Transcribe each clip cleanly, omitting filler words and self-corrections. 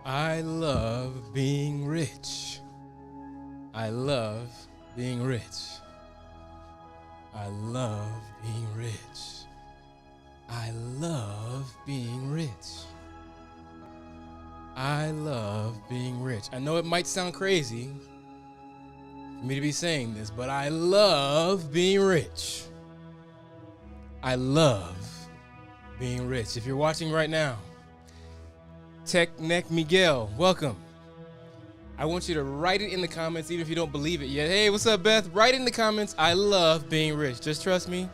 I love being rich. I love being rich. I love being rich. I love being rich. I love being rich. I know it might sound crazy for me to be saying this, but I love being rich. I love being rich. If you're watching right now, Tech Neck Miguel, welcome. I want you to write it in the comments, even if you don't believe it yet. Hey, what's up, Beth? Write in the comments, I love being rich. Just trust me.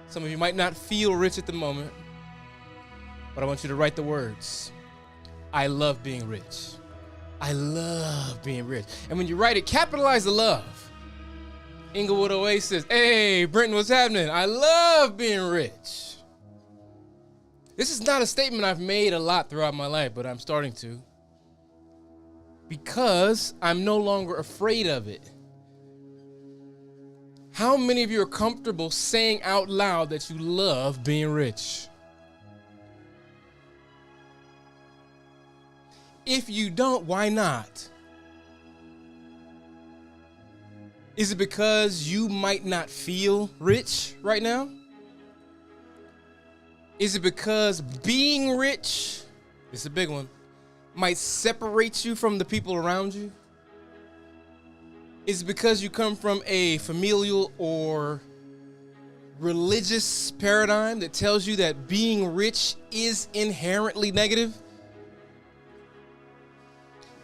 Some of you might not feel rich at the moment, but I want you to write the words. I love being rich. I love being rich. And when you write it, capitalize the love. Inglewood Oasis. Hey, Brenton, what's happening? I love being rich. This is not a statement I've made a lot throughout my life, but I'm starting to. Because I'm no longer afraid of it. How many of you are comfortable saying out loud that you love being rich? If you don't, why not? Is it because you might not feel rich right now? Is it because being rich, it's a big one, might separate you from the people around you? Is it because you come from a familial or religious paradigm that tells you that being rich is inherently negative?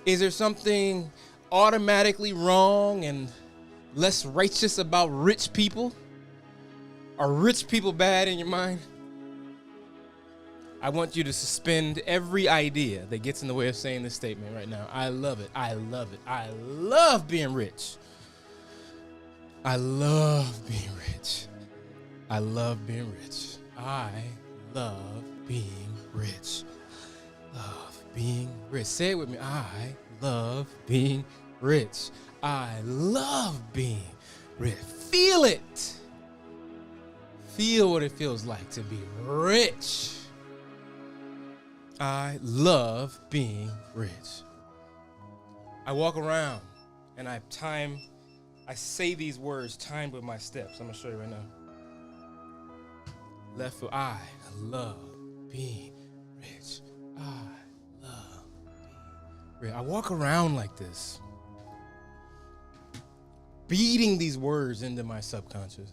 Is there something automatically wrong and less righteous about rich people? Are rich people bad in your mind? I want you to suspend every idea that gets in the way of saying this statement right now. I love it. I love it. I love being rich. I love being rich. I love being rich. I love being rich. Love being rich. Say it with me. I love being rich. I love being rich. Feel it. Feel what it feels like to be rich. I love being rich. I walk around and I say these words timed with my steps. I'm going to show you right now. Left foot, I love being rich. I love being rich. I walk around like this, beating these words into my subconscious,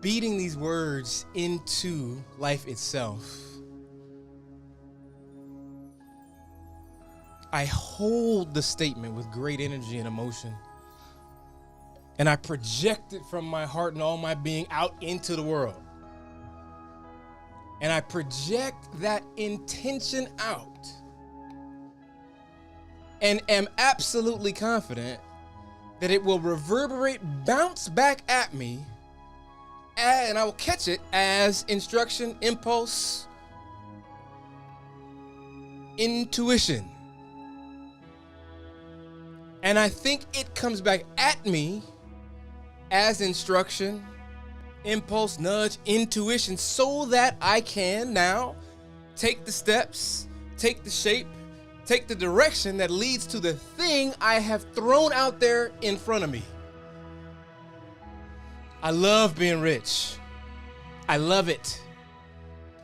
beating these words into life itself. I hold the statement with great energy and emotion, and I project it from my heart and all my being out into the world. And I project that intention out and am absolutely confident that it will reverberate, bounce back at me, and I will catch it as instruction, impulse, intuition. And I think it comes back at me as instruction, impulse, nudge, intuition, so that I can now take the steps, take the shape, take the direction that leads to the thing I have thrown out there in front of me. I love being rich. I love it.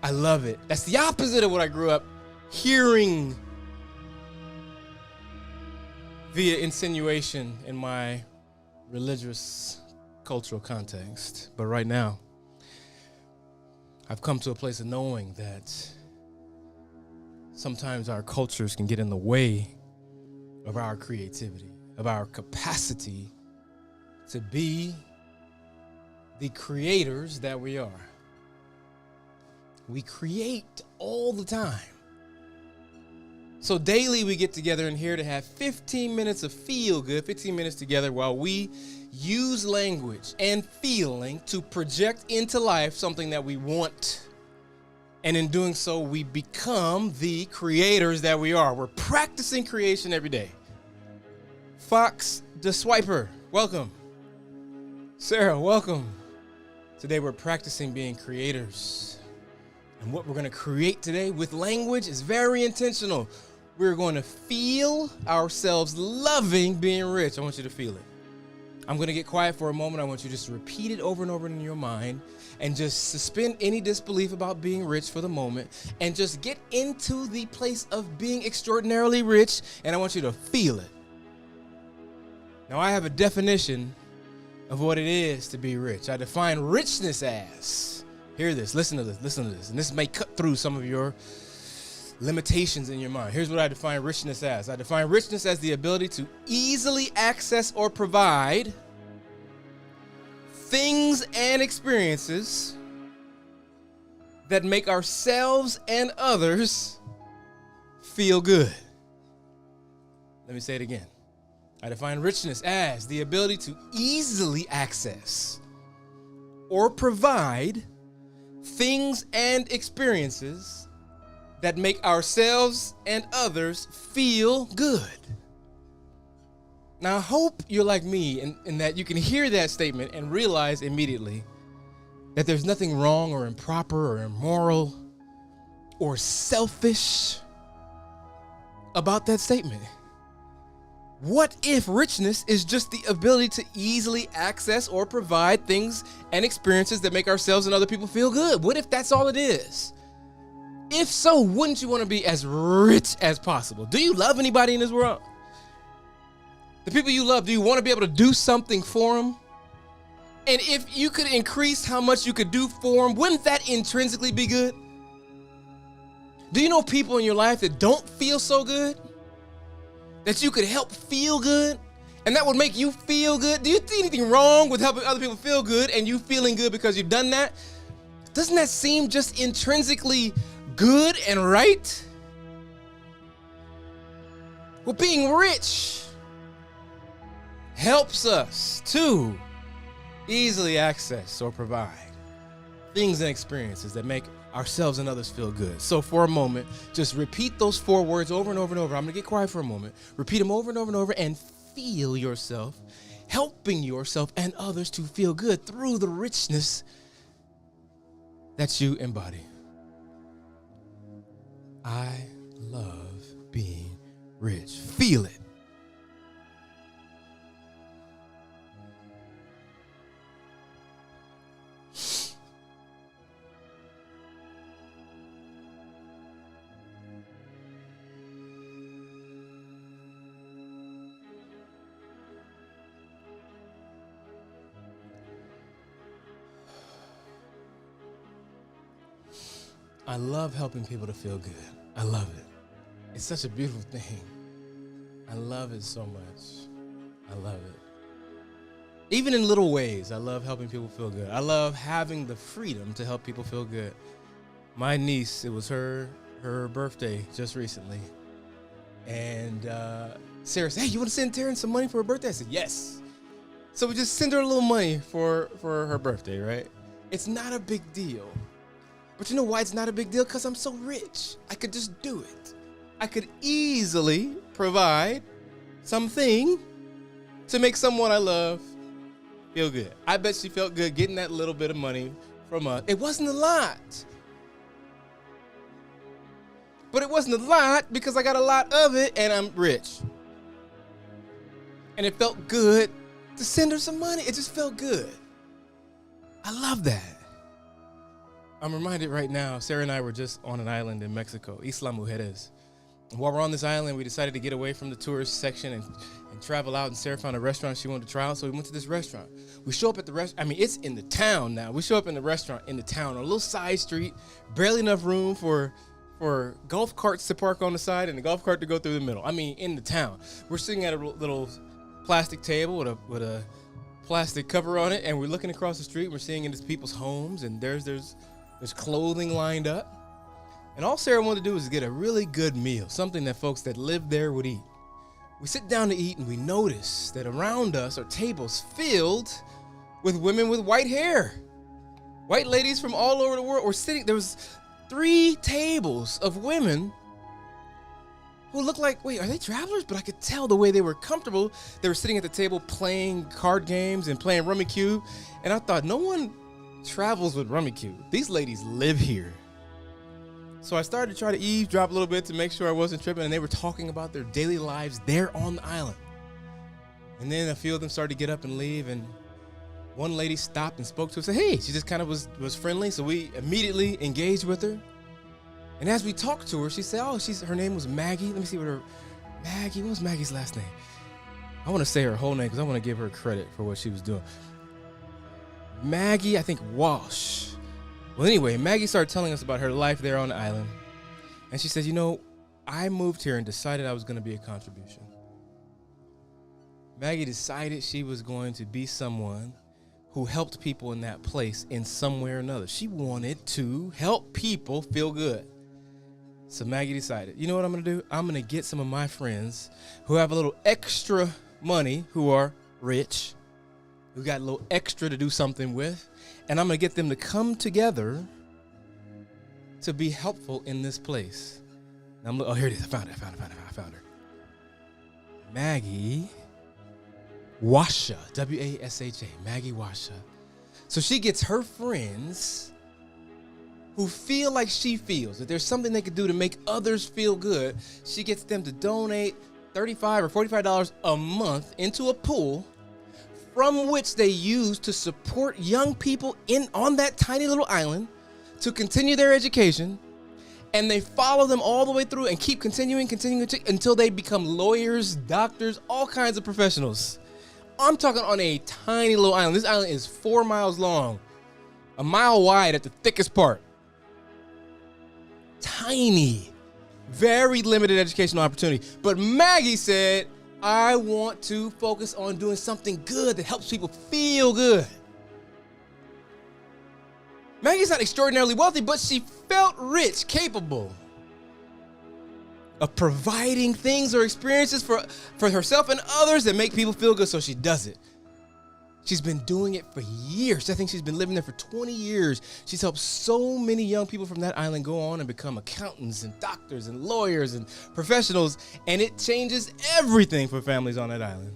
I love it. That's the opposite of what I grew up hearing via insinuation in my religious cultural context. But right now, I've come to a place of knowing that sometimes our cultures can get in the way of our creativity, of our capacity to be the creators that we are. We create all the time. So daily we get together in here to have 15 minutes of feel good, 15 minutes together while we use language and feeling to project into life something that we want. And in doing so, we become the creators that we are. We're practicing creation every day. Fox the Swiper, welcome. Sarah, welcome. Today we're practicing being creators. And what we're going to create today with language is very intentional. We're going to feel ourselves loving being rich. I want you to feel it. I'm going to get quiet for a moment. I want you just to repeat it over and over in your mind and just suspend any disbelief about being rich for the moment and just get into the place of being extraordinarily rich, and I want you to feel it. Now, I have a definition of what it is to be rich. I define richness as, hear this, listen to this, and this may cut through some of your limitations in your mind. Here's what I define richness as. I define richness as the ability to easily access or provide things and experiences that make ourselves and others feel good. Let me say it again. I define richness as the ability to easily access or provide things and experiences that make ourselves and others feel good. Now, I hope you're like me in that you can hear that statement and realize immediately that there's nothing wrong or improper or immoral or selfish about that statement. What if richness is just the ability to easily access or provide things and experiences that make ourselves and other people feel good? What if that's all it is? If so, wouldn't you want to be as rich as possible? Do you love anybody in this world? The people you love, do you want to be able to do something for them? And if you could increase how much you could do for them, wouldn't that intrinsically be good? Do you know people in your life that don't feel so good? That you could help feel good? And that would make you feel good? Do you see anything wrong with helping other people feel good and you feeling good because you've done that? Doesn't that seem just intrinsically good and right? Well, being rich helps us to easily access or provide things and experiences that make ourselves and others feel good. So for a moment, just repeat those 4 words over and over and over. I'm going to get quiet for a moment. Repeat them over and over and over and feel yourself helping yourself and others to feel good through the richness that you embody. I love being rich. Feel it. I love helping people to feel good. I love it. It's such a beautiful thing. I love it so much. I love it. Even in little ways, I love helping people feel good. I love having the freedom to help people feel good. My niece, it was her birthday just recently. And Sarah said, hey, you want to send Taryn some money for her birthday? I said, yes. So we just send her a little money for her birthday, right? It's not a big deal. But you know why it's not a big deal? Because I'm so rich. I could just do it. I could easily provide something to make someone I love feel good. I bet she felt good getting that little bit of money from us. It wasn't a lot. But it wasn't a lot because I got a lot of it and I'm rich. And it felt good to send her some money. It just felt good. I love that. I'm reminded right now, Sarah and I were just on an island in Mexico, Isla Mujeres. And while we're on this island, we decided to get away from the tourist section and travel out. And Sarah found a restaurant she wanted to try out, so we went to this restaurant. We show up at the restaurant. I mean, it's in the town now. We show up in the restaurant in the town on a little side street, barely enough room for golf carts to park on the side and a golf cart to go through the middle. I mean, in the town. We're sitting at a little plastic table with a plastic cover on it, and we're looking across the street. We're seeing into people's homes, and there's clothing lined up. And all Sarah wanted to do was get a really good meal, something that folks that live there would eat. We sit down to eat, and we notice that around us are tables filled with women with white hair. White ladies from all over the world were sitting. There was 3 tables of women who looked like, wait, are they travelers? But I could tell the way they were comfortable. They were sitting at the table playing card games and playing Rummy Cube. And I thought, no one travels with Rummy Cube. These ladies live here. So I started to try to eavesdrop a little bit to make sure I wasn't tripping, and they were talking about their daily lives there on the island. And then a few of them started to get up and leave, and one lady stopped and spoke to us, said, hey, she just kind of was friendly, so we immediately engaged with her. And as we talked to her, she said, oh, her name was Maggie. Let me see what was Maggie's last name? I want to say her whole name because I want to give her credit for what she was doing. Maggie, I think Walsh. Well, anyway, Maggie started telling us about her life there on the island. And she said, I moved here and decided I was going to be a contribution. Maggie decided she was going to be someone who helped people in that place in some way or another. She wanted to help people feel good. So Maggie decided, you know what I'm going to do? I'm going to get some of my friends who have a little extra money, who are rich, who got a little extra to do something with, and I'm going to get them to come together to be helpful in this place. Oh, here it is. I found her. Maggie Washa, W-A-S-H-A, Maggie Washa. So she gets her friends who feel like she feels, that there's something they could do to make others feel good. She gets them to donate $35 or $45 a month into a pool from which they use to support young people on that tiny little island to continue their education. And they follow them all the way through and keep continuing until they become lawyers, doctors, all kinds of professionals. I'm talking on a tiny little island. This island is 4 miles long, a mile wide at the thickest part. Tiny, very limited educational opportunity. But Maggie said, I want to focus on doing something good that helps people feel good. Maggie's not extraordinarily wealthy, but she felt rich, capable of providing things or experiences for herself and others that make people feel good, so she does it. She's been doing it for years. I think she's been living there for 20 years. She's helped so many young people from that island go on and become accountants and doctors and lawyers and professionals, and it changes everything for families on that island.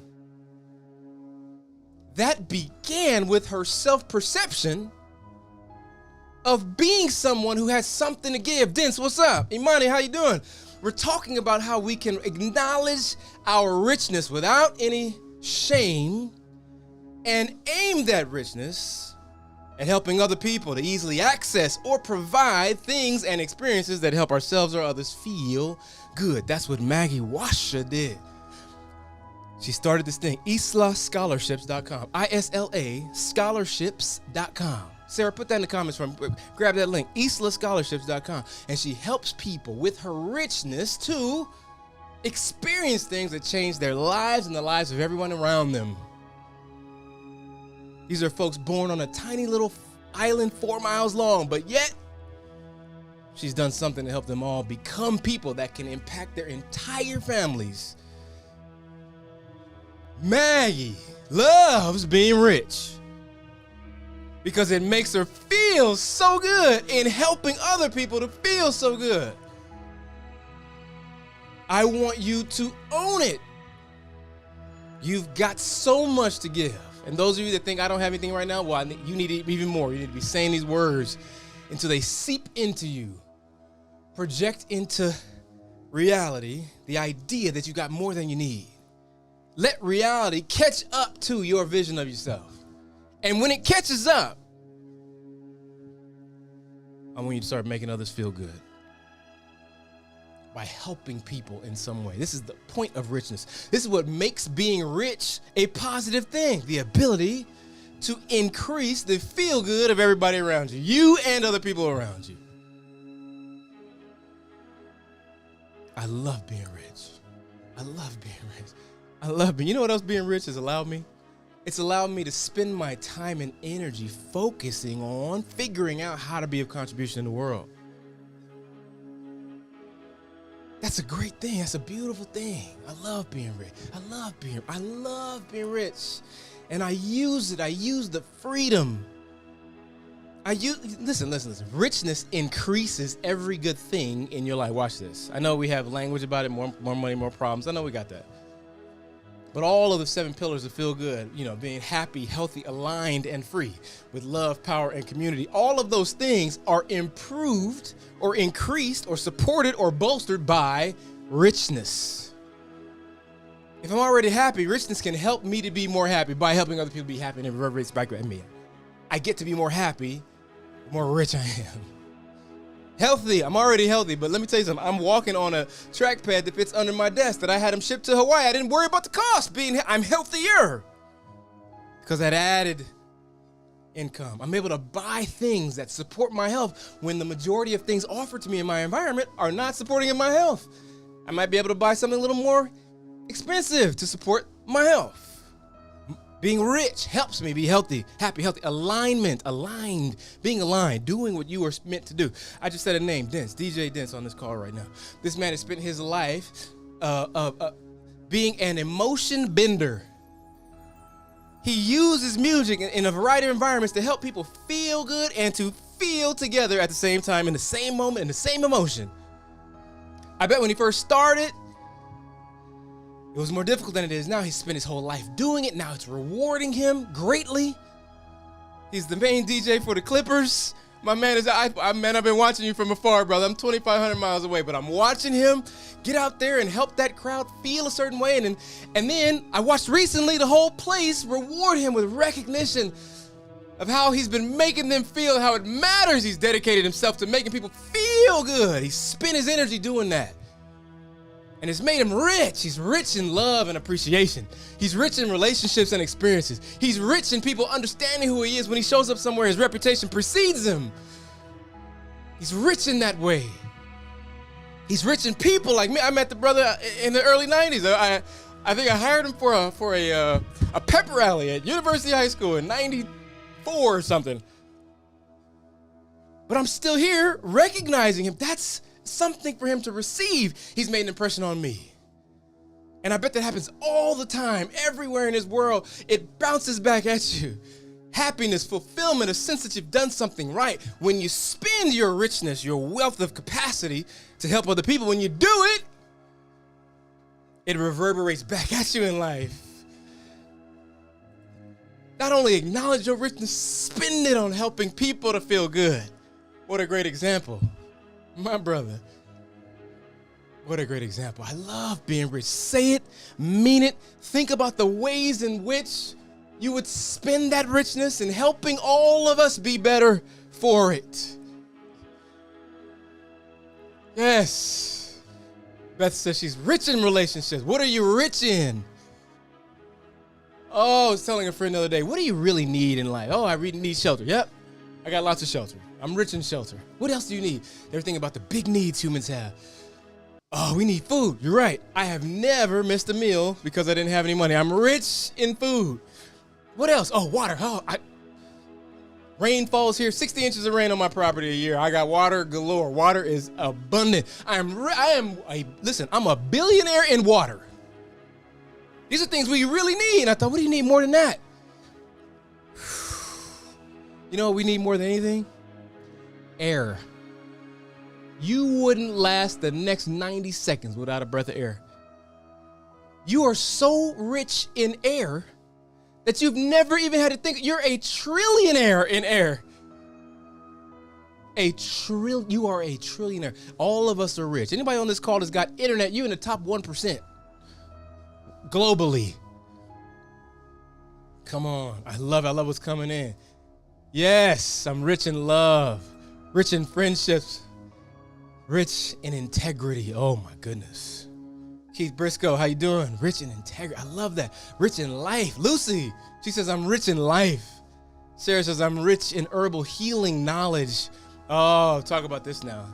That began with her self-perception of being someone who has something to give. Dins, what's up? Imani, how you doing? We're talking about how we can acknowledge our richness without any shame and aim that richness at helping other people to easily access or provide things and experiences that help ourselves or others feel good. That's what Maggie Washa did. She started this thing, islascholarships.com, I-S-L-A scholarships.com. Sarah, put that in the comments for me. Grab that link, islascholarships.com. And she helps people with her richness to experience things that change their lives and the lives of everyone around them. These are folks born on a tiny little island 4 miles long, but yet she's done something to help them all become people that can impact their entire families. Maggie loves being rich because it makes her feel so good in helping other people to feel so good. I want you to own it. You've got so much to give. And those of you that think I don't have anything right now, well, you need even more. You need to be saying these words until they seep into you. Project into reality the idea that you got more than you need. Let reality catch up to your vision of yourself. And when it catches up, I want you to start making others feel good by helping people in some way. This is the point of richness. This is what makes being rich a positive thing. The ability to increase the feel good of everybody around you. You and other people around you. I love being rich. I love being rich. I love being, you know what else being rich has allowed me? It's allowed me to spend my time and energy focusing on figuring out how to be of contribution in the world. That's a great thing. That's a beautiful thing. I love being rich. I love being rich. And I use it. I use the freedom. Listen. Richness increases every good thing in your life. Watch this. I know we have language about it, more money, more problems. I know we got that. But all of the 7 pillars of feel good, being happy, healthy, aligned, and free with love, power, and community, all of those things are improved or increased or supported or bolstered by richness. If I'm already happy, richness can help me to be more happy by helping other people be happy, and it reverberates back at me. I get to be more happy, the more rich I am. Healthy, I'm already healthy, but let me tell you something. I'm walking on a trackpad that fits under my desk that I had them shipped to Hawaii. I didn't worry about the cost. I'm healthier because that added income. I'm able to buy things that support my health when the majority of things offered to me in my environment are not supporting my health. I might be able to buy something a little more expensive to support my health. Being rich helps me be healthy, happy, aligned, being aligned, doing what you are meant to do. I just said a name, Dents, DJ Dents on this call right now. This man has spent his life being an emotion bender. He uses music in a variety of environments to help people feel good and to feel together at the same time, in the same moment, in the same emotion. I bet when he first started, it was more difficult than it is now. He's spent his whole life doing it. Now it's rewarding him greatly. He's the main DJ for the Clippers. My man I've been watching you from afar, brother. I'm 2,500 miles away, but I'm watching him get out there and help that crowd feel a certain way. And then I watched recently the whole place reward him with recognition of how he's been making them feel, how it matters. He's dedicated himself to making people feel good. He spent his energy doing that. And it's made him rich. He's rich in love and appreciation. He's rich in relationships and experiences. He's rich in people understanding who he is. When he shows up somewhere, his reputation precedes him. He's rich in that way. He's rich in people like me. I met the brother in the early 90s. I think I hired him for a pep rally at University High School in 94 or something. But I'm still here recognizing him. That's something for him to receive. He's made an impression on me. And I bet that happens all the time, everywhere in this world. It bounces back at you. Happiness, fulfillment, a sense that you've done something right. When you spend your richness, your wealth of capacity to help other people, when you do it, it reverberates back at you in life. Not only acknowledge your richness, spend it on helping people to feel good. What a great example. My brother, what a great example. I love being rich. Say it, mean it. Think about the ways in which you would spend that richness and helping all of us be better for it. Yes. Beth says she's rich in relationships. What are you rich in? Oh, I was telling a friend the other day, what do you really need in life? Oh, I really need shelter. Yep, I got lots of shelter. I'm rich in shelter. What else do you need? They're thinking about the big needs humans have. Oh, we need food. You're right. I have never missed a meal because I didn't have any money. I'm rich in food. What else? Oh, water. Rain falls here. 60 inches of rain on my property a year. I got water galore. Water is abundant. I'm a billionaire in water. These are things we really need. And I thought, what do you need more than that? You know what we need more than anything? Air. You wouldn't last the next 90 seconds without a breath of air. You are so rich in air that you've never even had to think. You're a trillionaire in air. You are a trillionaire. All of us are rich. Anybody on this call that's got internet, you're in the top 1% globally. Come on. I love what's coming in. Yes, I'm rich in love. Rich in friendships, rich in integrity. Oh my goodness. Keith Briscoe, how you doing? Rich in integrity. I love that. Rich in life. Lucy, she says, I'm rich in life. Sarah says, I'm rich in herbal healing knowledge. Oh, talk about this now.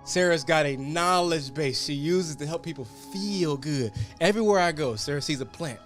Sarah's got a knowledge base she uses to help people feel good. Everywhere I go, Sarah sees a plant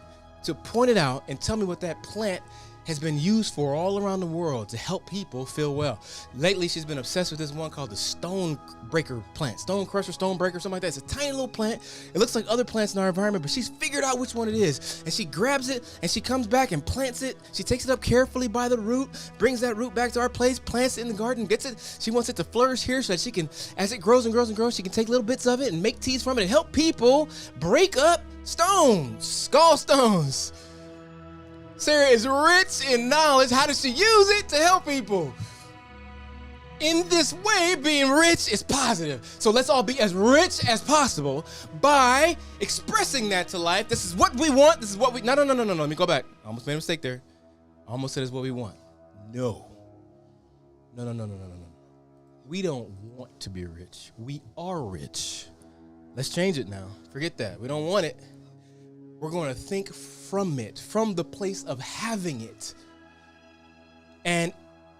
to point it out and tell me what that plant has been used for all around the world to help people feel well. Lately, she's been obsessed with this one called the stone breaker plant. Stone crusher, stone breaker, something like that. It's a tiny little plant. It looks like other plants in our environment, but she's figured out which one it is. And she grabs it, and she comes back and plants it. She takes it up carefully by the root, brings that root back to our place, plants it in the garden, gets it. She wants it to flourish here so that she can, as it grows and grows and grows, she can take little bits of it and make teas from it and help people break up stones, gallstones. Sarah is rich in knowledge. How does she use it to help people? In this way, being rich is positive. So let's all be as rich as possible by expressing that to life. This is what we want. This is what we... No. Let me go back. I almost made a mistake there. I almost said it's what we want. No. No. We don't want to be rich. We are rich. Let's change it now. Forget that. We don't want it. We're going to think from it, from the place of having it, and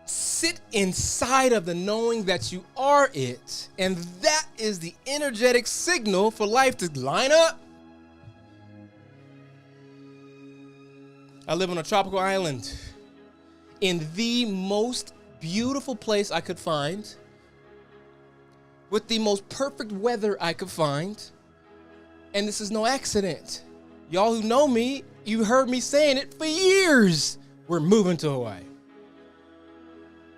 sit inside of the knowing that you are it. And that is the energetic signal for life to line up. I live on a tropical island in the most beautiful place I could find, with the most perfect weather I could find. And this is no accident. Y'all who know me, you heard me saying it for years. We're moving to Hawaii.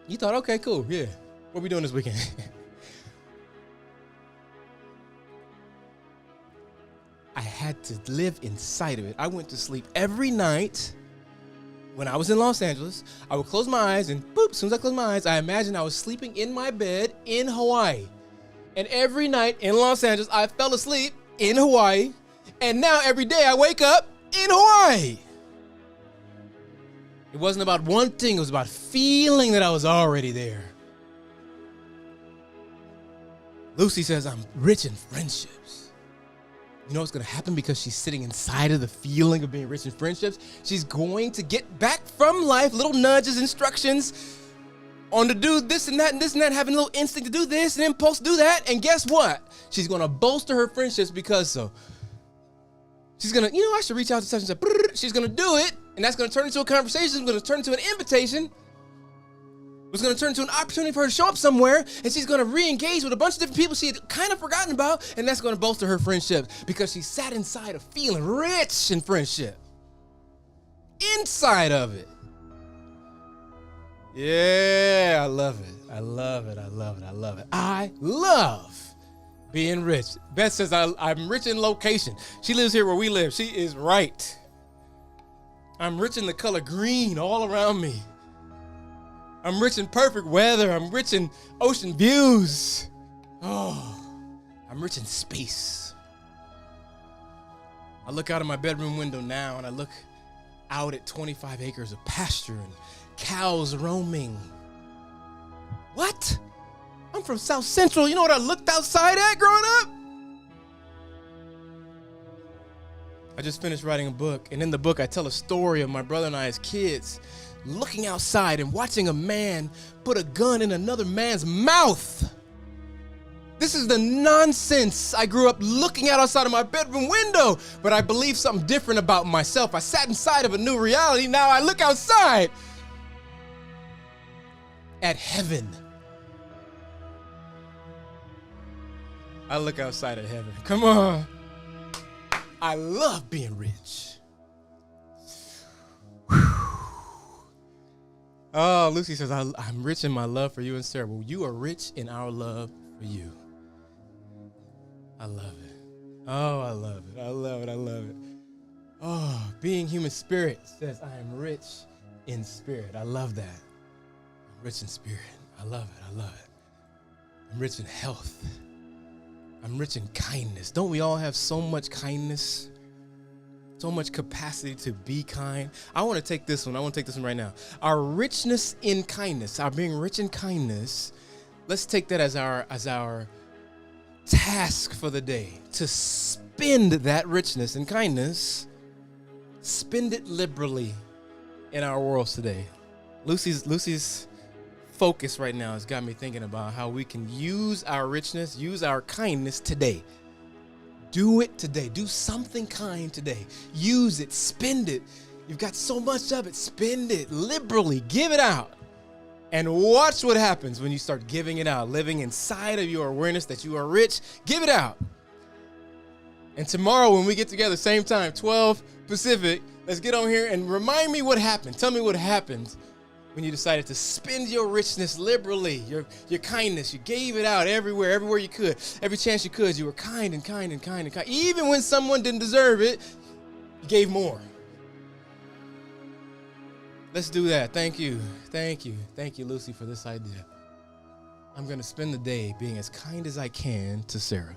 You thought, okay, cool, yeah. What are we doing this weekend? I had to live inside of it. I went to sleep every night when I was in Los Angeles. I would close my eyes and boop, as soon as I closed my eyes, I imagined I was sleeping in my bed in Hawaii. And every night in Los Angeles, I fell asleep in Hawaii. And now every day I wake up in Hawaii. It wasn't about wanting, it was about feeling that I was already there. Lucy says, I'm rich in friendships. You know what's going to happen because she's sitting inside of the feeling of being rich in friendships? She's going to get back from life, little nudges, instructions on to do this and that and this and that, having a little instinct to do this and impulse to do that. And guess what? She's going to bolster her friendships because so. She's going to, I should reach out to such and such. She's going to do it, and that's going to turn into a conversation. It's going to turn into an invitation. It's going to turn into an opportunity for her to show up somewhere, and she's going to re-engage with a bunch of different people she had kind of forgotten about, and that's going to bolster her friendships because she sat inside of feeling rich in friendship. Inside of it. Yeah, I love it. I love it. I love it. I love it. I love being rich. Beth says, I'm rich in location. She lives here where we live. She is right. I'm rich in the color green all around me. I'm rich in perfect weather. I'm rich in ocean views. Oh, I'm rich in space. I look out of my bedroom window now and I look out at 25 acres of pasture and cows roaming. What? I'm from South Central. You know what I looked outside at growing up? I just finished writing a book, and in the book I tell a story of my brother and I as kids looking outside and watching a man put a gun in another man's mouth. This is the nonsense I grew up looking at outside of my bedroom window, but I believed something different about myself. I sat inside of a new reality. Now I look outside at heaven. I look outside at heaven. Come on. I love being rich. Whew. Oh, Lucy says, I'm rich in my love for you and Sarah. Well, you are rich in our love for you. I love it. Oh, I love it. I love it. I love it. Oh, being human spirit says, I am rich in spirit. I love that. I'm rich in spirit. I love it. I love it. I'm rich in health. I'm rich in kindness. Don't we all have so much kindness? So much capacity to be kind. I want to take this one. Right now. Our richness in kindness, our being rich in kindness, let's take that as our task for the day. To spend that richness and kindness, spend it liberally in our worlds today. Lucy's focus right now has got me thinking about how we can use our richness, use our kindness today. Do it today. Do something kind today. Use it, spend it, You've got so much of it. Spend it liberally. Give it out. And watch what happens when you start giving it out, living inside of your awareness that you are rich. Give it out. And tomorrow when we get together, same time, 12 Pacific, let's get on here and remind me what happened. Tell me what happened when you decided to spend your richness liberally, your kindness. You gave it out everywhere you could. Every chance you could, you were kind and kind and kind and kind. Even when someone didn't deserve it, you gave more. Let's do that. Thank you. Thank you. Thank you, Lucy, for this idea. I'm going to spend the day being as kind as I can to Sarah.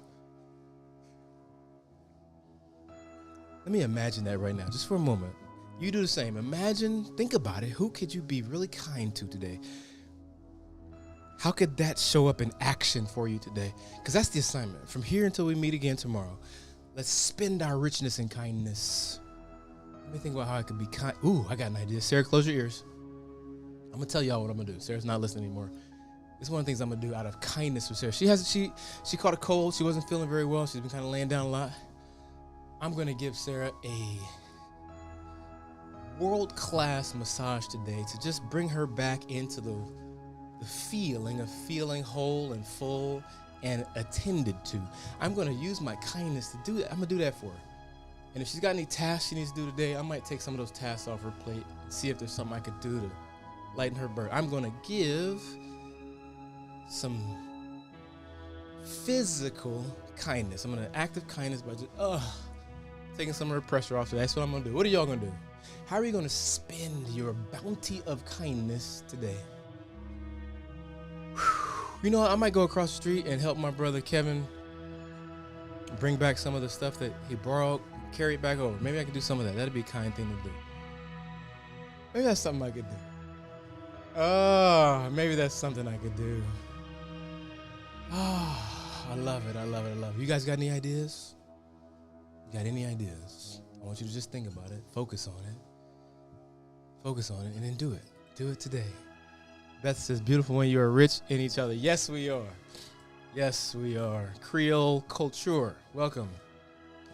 Let me imagine that right now, just for a moment. You do the same. Imagine, think about it. Who could you be really kind to today? How could that show up in action for you today? Because that's the assignment. From here until we meet again tomorrow, let's spend our richness and kindness. Let me think about how I could be kind. Ooh, I got an idea. Sarah, close your ears. I'm going to tell y'all what I'm going to do. Sarah's not listening anymore. This is one of the things I'm going to do out of kindness for Sarah. She caught a cold. She wasn't feeling very well. She's been kind of laying down a lot. I'm going to give Sarah a world-class massage today to just bring her back into the feeling of feeling whole and full and attended to. I'm going to use my kindness to do that. I'm going to do that for her. And if she's got any tasks she needs to do today, I might take some of those tasks off her plate and see if there's something I could do to lighten her burden. I'm going to give some physical kindness. I'm going to active kindness by just taking some of her pressure off today. That's what I'm going to do. What are y'all going to do? How are you going to spend your bounty of kindness today? You know, I might go across the street and help my brother Kevin bring back some of the stuff that he borrowed, carry it back over. Maybe I could do some of that. That'd be a kind thing to do. Maybe that's something I could do. Maybe that's something I could do. I love it. I love it. I love it. You guys got any ideas? You got any ideas? I want you to just think about it. Focus on it. Focus on it and then do it. Do it today. Beth says, beautiful when you are rich in each other. Yes, we are. Yes, we are. Creole culture. Welcome,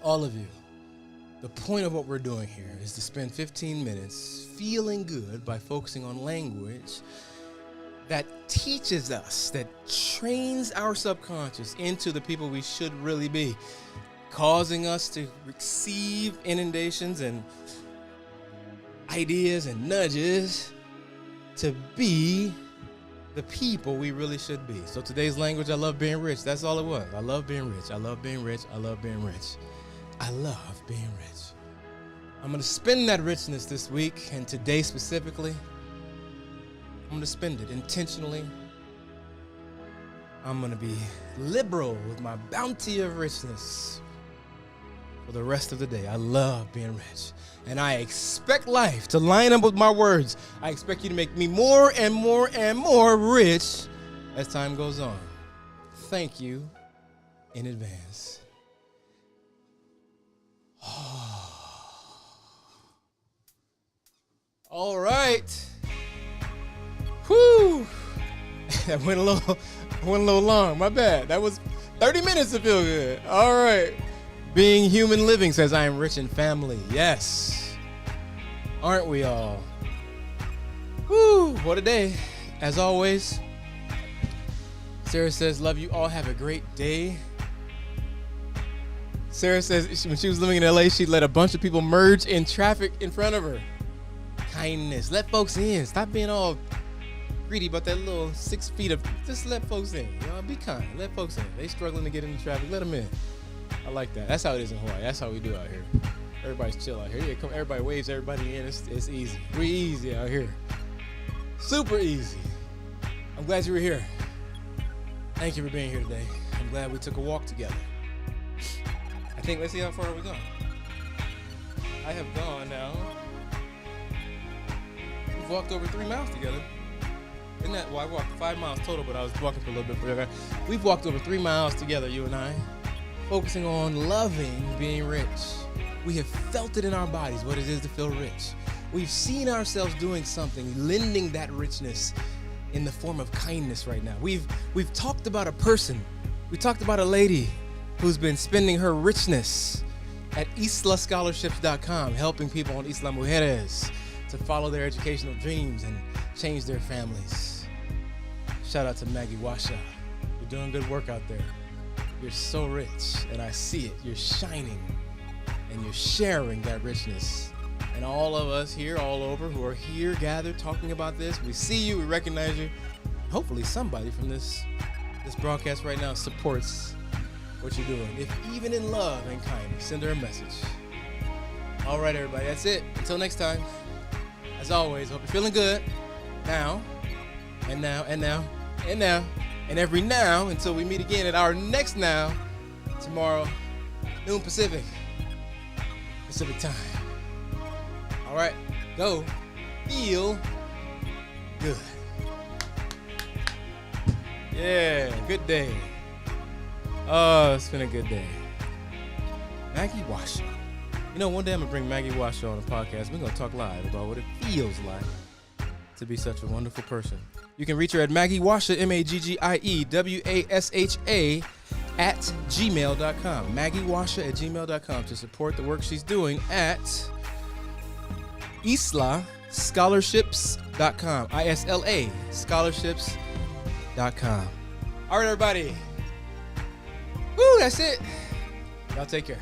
all of you. The point of what we're doing here is to spend 15 minutes feeling good by focusing on language that teaches us, that trains our subconscious into the people we should really be, causing us to receive inundations and ideas and nudges to be the people we really should be. So today's language, I love being rich. That's all it was. I love being rich. I love being rich. I love being rich. I love being rich. I'm going to spend that richness this week, and today specifically, I'm going to spend it intentionally. I'm going to be liberal with my bounty of richness for the rest of the day. I love being rich. And I expect life to line up with my words. I expect you to make me more and more and more rich as time goes on. Thank you in advance. All right. Whew. That went a little long. My bad. That was 30 minutes to feel good. All right. Being Human Living says, I am rich in family. Yes. Aren't we all? Woo. What a day. As always, Sarah says, love you all. Have a great day. Sarah says when she was living in LA, she let a bunch of people merge in traffic in front of her. Kindness. Let folks in. Stop being all greedy about that little 6 feet of, just let folks in. You know, be kind. Let folks in. They struggling to get into traffic. Let them in. I like that. That's how it is in Hawaii. That's how we do out here. Everybody's chill out here. Yeah, come, everybody waves everybody in. It's easy. We easy out here. Super easy. I'm glad you were here. Thank you for being here today. I'm glad we took a walk together. I think, let's see how far we've gone. I have gone now. We've walked over 3 miles together. Isn't that, well, I walked 5 miles total, but I was walking for a little bit further. We've walked over 3 miles together, you and I, focusing on loving being rich. We have felt it in our bodies, what it is to feel rich. We've seen ourselves doing something, lending that richness in the form of kindness right now. We've talked about a person. We talked about a lady who's been spending her richness at islascholarships.com, helping people on Isla Mujeres to follow their educational dreams and change their families. Shout out to Maggie Washa. You're doing good work out there. You're so rich, and I see it. You're shining, and you're sharing that richness. And all of us here, all over, who are here gathered talking about this, we see you, we recognize you. Hopefully somebody from this broadcast right now supports what you're doing. If even in love and kindness, send her a message. All right, everybody, that's it. Until next time, as always, hope you're feeling good now, and now, and now, and now, and every now until we meet again at our next now, tomorrow, noon Pacific time. All right, go feel good. Yeah, good day. Oh, it's been a good day. Maggie Washa. You know, one day I'm going to bring Maggie Washa on the podcast. We're going to talk live about what it feels like to be such a wonderful person. You can reach her at Maggie Washa, MaggieWasha, at gmail.com. Maggie Washa at gmail.com to support the work she's doing at islascholarships.com. ISLA scholarships.com. All right, everybody. Woo, that's it. Y'all take care.